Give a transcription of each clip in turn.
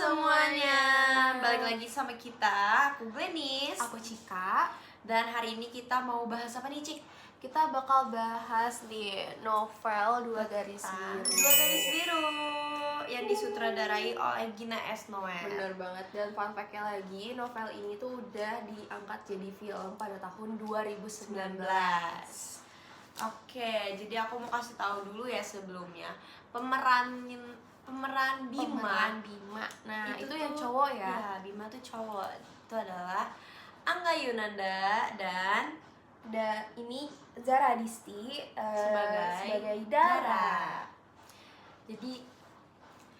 semuanya, balik lagi sama kita, aku Glenis, aku Cika. dan hari ini kita mau bahas apa nih, Cik? Kita bakal bahas di novel Dua Garis Biru. Dua Garis Biru yang disutradarai oleh Gina S. Noel. Bener banget, dan fun fact-nya lagi, novel ini tuh udah diangkat jadi film pada tahun 2019. Oke, jadi aku mau kasih tahu dulu ya sebelumnya pemeran Bima. Nah, itu yang cowok ya? Ya, Bima tuh cowok. Itu adalah Angga Yunanda dan ini Zara Adisti sebagai Dara. Jadi,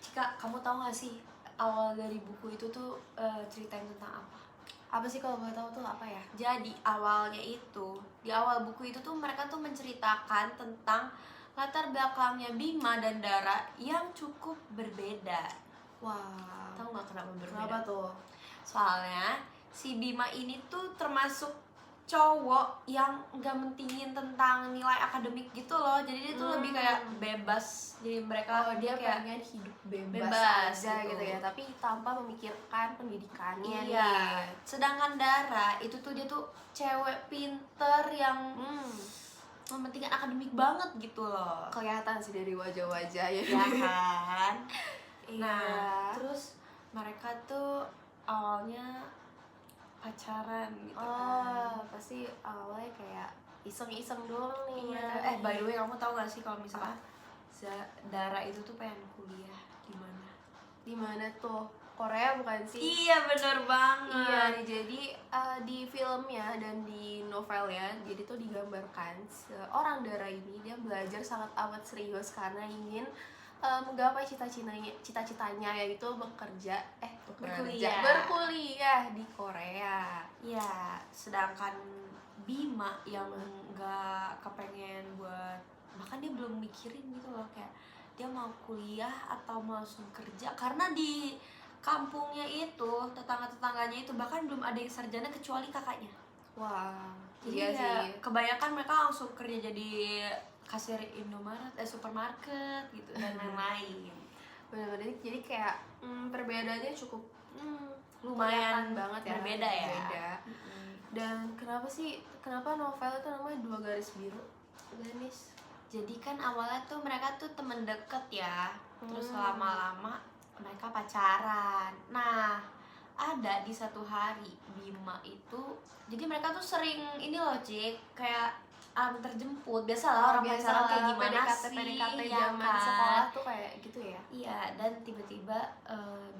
Cika, kamu tahu gak sih awal dari buku itu tuh ceritain tentang apa? Apa sih kalau boleh tahu tuh apa ya? Jadi awalnya itu, di awal buku itu tuh mereka tuh menceritakan tentang latar belakangnya Bima dan Dara yang cukup berbeda. Wah, Tahu nggak kenapa berbeda? kenapa tuh? Soalnya si Bima ini tuh termasuk cowok yang nggak mentingin tentang nilai akademik gitu loh. Jadi dia tuh lebih kayak bebas. Jadi mereka Dia kayak pengen hidup bebas bebas aja gitu. gitu ya, tapi tanpa memikirkan pendidikannya iya. nih. Sedangkan Dara itu tuh dia tuh cewek pinter yang mementingkan akademik banget gitu loh. Kelihatan sih dari wajah-wajah ya. Ya kan? Nah, Iya. terus mereka tuh awalnya pacaran gitu Oh, kan. pasti awalnya kayak iseng-iseng doang nih. Iya. By the way, kamu tahu gak sih kalau misalnya Dara itu tuh pengen kuliah di mana? Di mana tuh? Korea bukan sih? Iya, bener banget. Iya, jadi di filmnya dan di novelnya, jadi tuh digambarkan seorang Dara ini dia belajar sangat amat serius karena ingin menggapai cita-citanya yaitu berkuliah di Korea. Iya, sedangkan Bima yang nggak kepengen buat, bahkan dia belum mikirin gitu loh, kayak dia mau kuliah atau mau langsung kerja, karena di kampungnya itu tetangga-tetangganya itu bahkan belum ada yang sarjana kecuali kakaknya. Wah, Jadi iya ya, sih. kebanyakan mereka langsung kerja jadi kasir Indomaret, supermarket gitu dan lain-lain. Benar-benar jadi kayak perbedaannya cukup Lumayan kelihatan banget ya, berbeda ya. berbeda. Dan kenapa novel itu namanya Dua Garis Biru, Ganis? Jadi kan awalnya tuh mereka tuh temen deket ya, terus lama-lama mereka pacaran. Nah, ada di satu hari Bima itu, jadi mereka tuh sering ini loh, Cik, kayak terjemput. Biasalah orang pacaran kayak gimana sih, PDKT ya zaman kan? sekolah tuh kayak gitu ya. Iya, dan tiba-tiba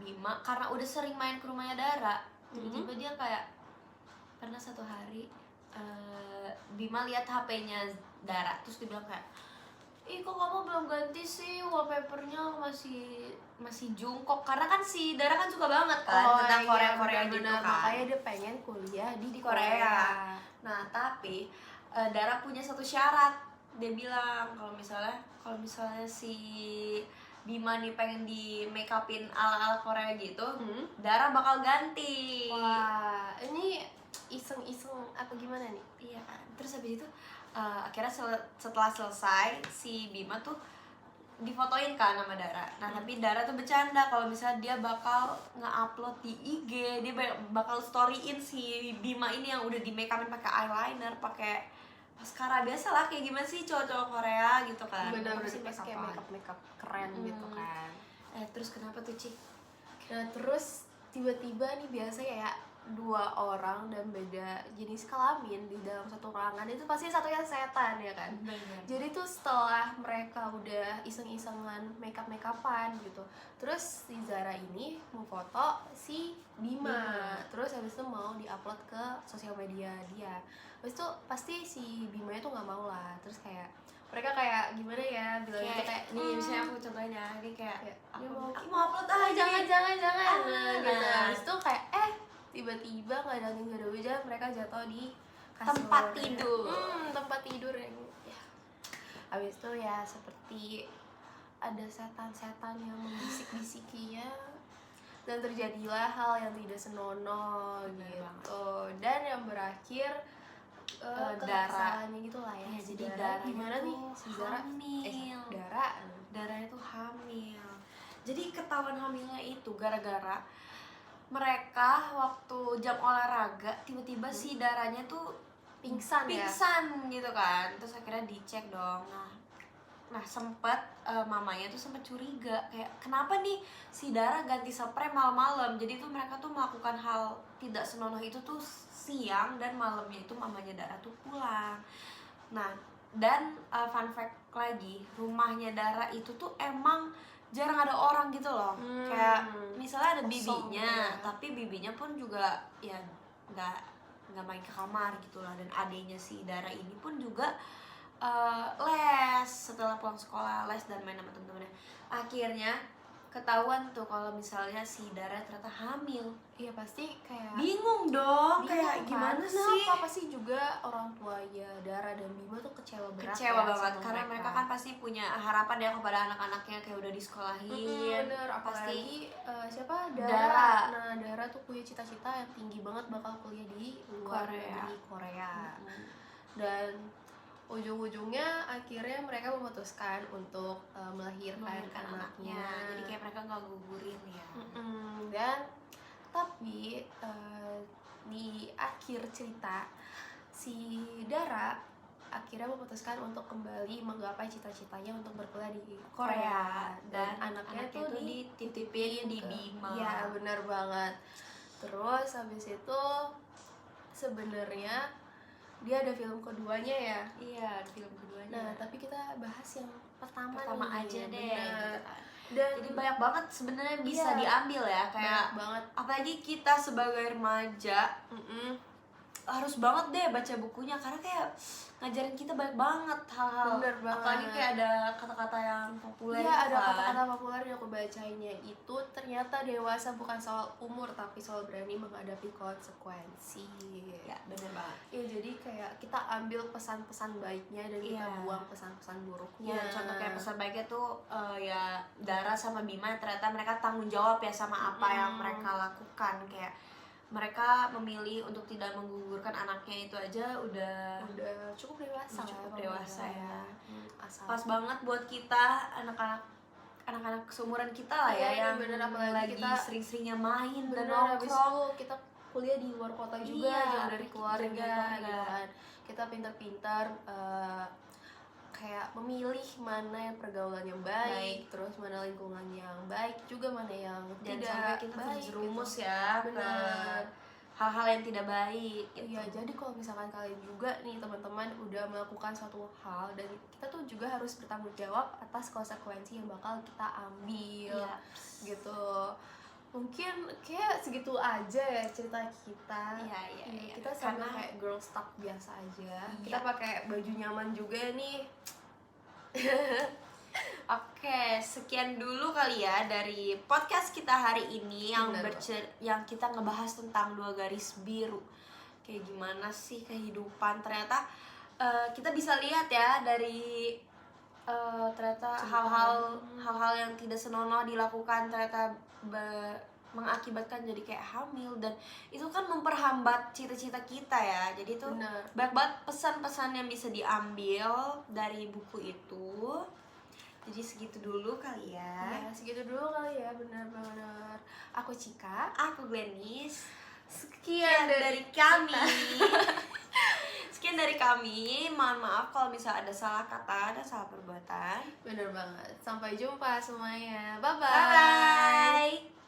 Bima karena udah sering main ke rumahnya Dara, tiba-tiba dia kayak pernah satu hari Bima lihat HP-nya Dara, terus dia bilang kayak, ih kok kamu belum ganti sih wallpapernya, masih jungkok, karena kan si Dara kan suka banget kan tentang Korea gitu kan. Makanya dia pengen kuliah di Korea. Nah tapi Dara punya satu syarat, dia bilang kalau misalnya si Bima nih pengen di make upin ala-ala Korea gitu, Dara bakal ganti. Wah, ini iseng-iseng apa gimana nih? Iya kan. Terus habis itu akhirnya setelah selesai si Bima tuh difotoin kan sama Dara. Nah tapi Dara tuh bercanda kalau misalnya dia bakal nge-upload di IG, dia bakal storyin si Bima ini yang udah di make upin pakai eyeliner, pakai maskara, biasa lah kayak gimana sih cowok-cowok Korea gitu kan. Bener-bener sih pas kayak makeup keren gitu kan. Terus kenapa tuh, Cik? Nah terus tiba-tiba nih biasa ya dua orang dan beda jenis kelamin di dalam satu ruangan itu pasti satunya setan ya kan. Bener. Jadi tuh setelah mereka udah iseng-isengan makeup-makeupan gitu, terus si Zara ini mau foto si Bima. Terus habis itu mau diupload ke sosial media dia. Habis itu pasti si Bima itu nggak mau lah. Terus kayak mereka kayak gimana ya bilang gitu kayak nih misalnya aku contohin ya, dia kayak aku mau upload jangan gitu. Nah. Habis itu kayak tiba-tiba nggak ada angin nggak ada hujan mereka jatuh di kasur. tempat tidur yang ya. Habis itu ya seperti ada setan-setan yang membisik-bisikinya dan terjadilah hal yang tidak senonoh gitu. Dan yang berakhir kesalahannya gitu lah ya. Jadi Dara Dara gimana nih si Zara hamil. Dara Darahnya tuh hamil. Jadi ketahuan hamilnya itu gara-gara mereka waktu jam olahraga tiba-tiba si darahnya tuh Pingsan ya. pingsan gitu kan. Terus akhirnya dicek dong. Nah sempet mamanya tuh sempet curiga kayak kenapa nih si Dara ganti spray malam-malam. Jadi tuh mereka tuh melakukan hal tidak senonoh itu tuh siang, dan malamnya itu mamanya Dara tuh pulang. Nah dan fun fact lagi, rumahnya Dara itu tuh emang jarang ada orang gitu loh. Kayak misalnya ada Kosong bibinya, gitu ya. tapi bibinya pun juga ya nggak main ke kamar gitu lah. Dan adiknya si Dara ini pun juga les setelah pulang sekolah, les dan main sama temen-temennya. Akhirnya ketahuan tuh kalau misalnya si Dara ternyata hamil. Iya pasti kayak Bingung dong, kayak bingung kan? gimana sih? Kenapa pasti juga orang tuanya Dara dan Bima tuh kecewa berat Kecewa ya banget sama karena mereka kan pasti punya harapan ya kepada anak-anaknya, kayak udah disekolahin. bener, Pasti apalagi siapa Dara. Dara. Nah Dara tuh punya cita-cita yang tinggi banget bakal kuliah di luar Korea. negeri Korea. Dan ujung-ujungnya akhirnya mereka memutuskan untuk melahirkan anaknya. Jadi kayak mereka nggak gugurin ya. Dan tapi di akhir cerita si Dara akhirnya memutuskan untuk kembali menggapai cita-citanya untuk berkuliah di Korea, dan anaknya tuh dititipin di Bima. Iya benar banget. Terus habis itu sebenarnya dia ada film keduanya ya. Iya, film keduanya. Nah tapi kita bahas yang pertama nih, aja deh. bener. Gitu kan. Dan Jadi banyak banget sebenarnya bisa Iya, diambil ya, kayak banyak banget. apalagi kita sebagai remaja harus banget deh baca bukunya, karena kayak ngajarin kita banyak banget hal-hal. Bener banget. Apalagi kayak ada kata-kata yang populer. Iya, gitu ada kan. kata-kata populer yang aku bacainnya itu ternyata dewasa bukan soal umur tapi soal berani menghadapi konsekuensi. Ya bener banget. Ya jadi kayak kita ambil pesan-pesan baiknya dan kita Iya. buang pesan-pesan buruknya. Ya, contoh kayak pesan baiknya tuh ya Dara sama Bima ternyata mereka tanggung jawab ya sama apa yang mereka lakukan. Kayak mereka memilih untuk tidak menggugurkan anaknya, itu aja udah cukup dewasa. cukup dewasa ya. Asal Pas banget buat kita anak-anak seumuran kita lah ya, Iya, yang bener, apalagi lagi kita sering-seringnya main dan bener, habis nongkrong. itu kita kuliah di luar kota juga, Iya, jauh dari keluarga keluarga. gitu kan. Kita pintar-pintar kayak memilih mana yang pergaulan yang baik, terus mana lingkungan yang baik juga, mana yang Dan tidak sampai kita baik terjerumus gitu. ya ke Bener. hal-hal yang tidak baik gitu. Iya, jadi kalau misalkan kalian juga nih teman-teman udah melakukan suatu hal, dan kita tuh juga harus bertanggung jawab atas konsekuensi yang bakal kita ambil. Iya. Gitu. Mungkin kayak segitu aja ya cerita kita. Iya. Kita sama Karena- kayak girl talk biasa aja. Iya. Kita pakai baju nyaman juga nih. Oke, sekian dulu kali ya dari podcast kita hari ini yang Bener. yang kita ngebahas tentang 2 garis biru. Kayak gimana sih kehidupan, ternyata kita bisa lihat ya dari ternyata hal-hal yang tidak senonoh dilakukan ternyata mengakibatkan jadi kayak hamil, dan itu kan memperhambat cita-cita kita ya. Jadi itu Bener. banyak banget pesan-pesan yang bisa diambil dari buku itu. Jadi segitu dulu kali ya. Ya, segitu dulu kali ya, benar-benar. Aku Cika. Aku Glenis. Sekian dari kami. Sekian dari kami. Mohon maaf kalau misalnya ada salah kata dan salah perbuatan. Bener banget. Sampai jumpa semuanya. Bye-bye. Bye bye.